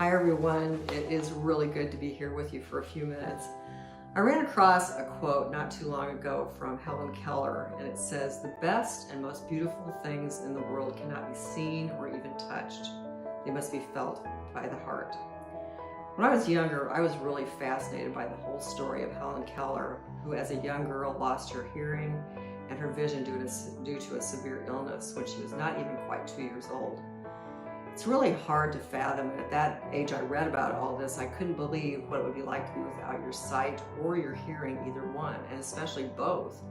Hi everyone, it is really good to be here with you for a few minutes. I ran across a quote not too long ago from Helen Keller, and it says, "The best and most beautiful things in the world cannot be seen or even touched. They must be felt by the heart." When I was younger, I was really fascinated by the whole story of Helen Keller, who as a young girl lost her hearing and her vision due to a severe illness when she was not even quite 2 years old. It's really hard to fathom, and at that age I read about all this, I couldn't believe what it would be like to be without your sight or your hearing, either one, and especially both,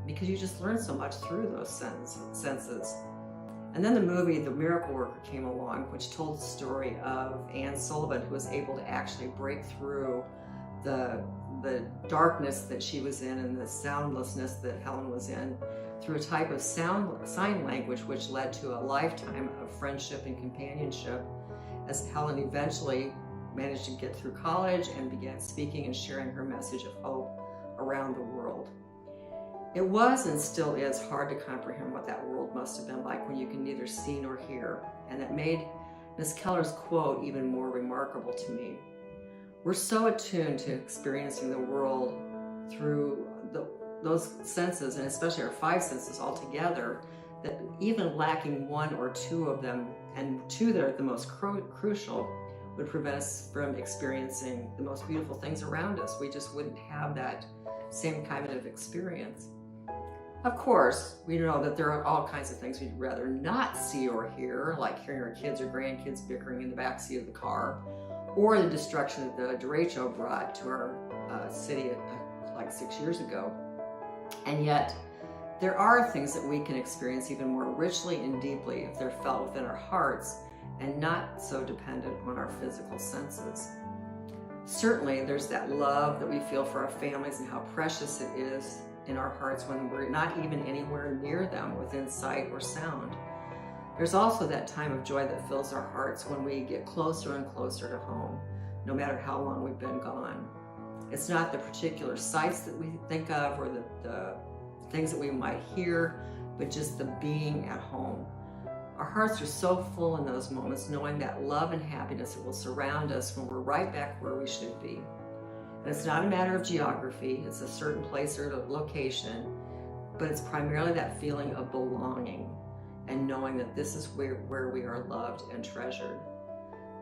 because you just learn so much through those senses. And then the movie The Miracle Worker came along, which told the story of Anne Sullivan, who was able to actually break through the darkness that she was in and the soundlessness that Helen was in through a type of sign language, which led to a lifetime of friendship and companionship, as Helen eventually managed to get through college and began speaking and sharing her message of hope around the world. It was and still is hard to comprehend what that world must have been like when you can neither see nor hear, and that made Miss Keller's quote even more remarkable to me. We're so attuned to experiencing the world through those senses, and especially our five senses altogether, that even lacking one or two of them, and two that are the most crucial, would prevent us from experiencing the most beautiful things around us. We just wouldn't have that same kind of experience. Of course, we know that there are all kinds of things we'd rather not see or hear, like hearing our kids or grandkids bickering in the backseat of the car, or the destruction that the derecho brought to our city like 6 years ago. And yet, there are things that we can experience even more richly and deeply if they're felt within our hearts and not so dependent on our physical senses. Certainly, there's that love that we feel for our families and how precious it is in our hearts when we're not even anywhere near them within sight or sound. There's also that time of joy that fills our hearts when we get closer and closer to home, no matter how long we've been gone. It's not the particular sights that we think of or the things that we might hear, but just the being at home. Our hearts are so full in those moments, knowing that love and happiness that will surround us when we're right back where we should be. And it's not a matter of geography, it's a certain place or location, but it's primarily that feeling of belonging and knowing that this is where we are loved and treasured.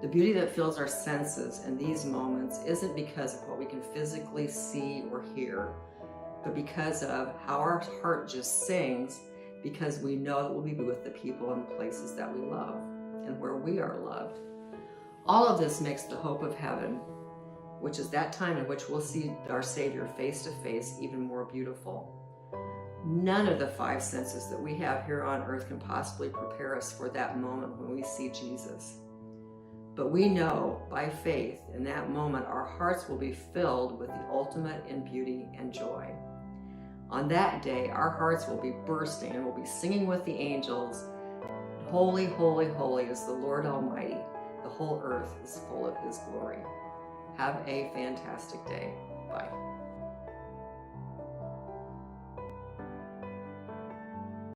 The beauty that fills our senses in these moments isn't because of what we can physically see or hear, but because of how our heart just sings, because we know that we'll be with the people and places that we love and where we are loved. All of this makes the hope of heaven, which is that time in which we'll see our Savior face to face, even more beautiful. None of the five senses that we have here on earth can possibly prepare us for that moment when we see Jesus. But we know by faith in that moment our hearts will be filled with the ultimate in beauty and joy. On that day, our hearts will be bursting and we'll be singing with the angels, "Holy, holy, holy is the Lord Almighty. The whole earth is full of His glory." Have a fantastic day. Bye.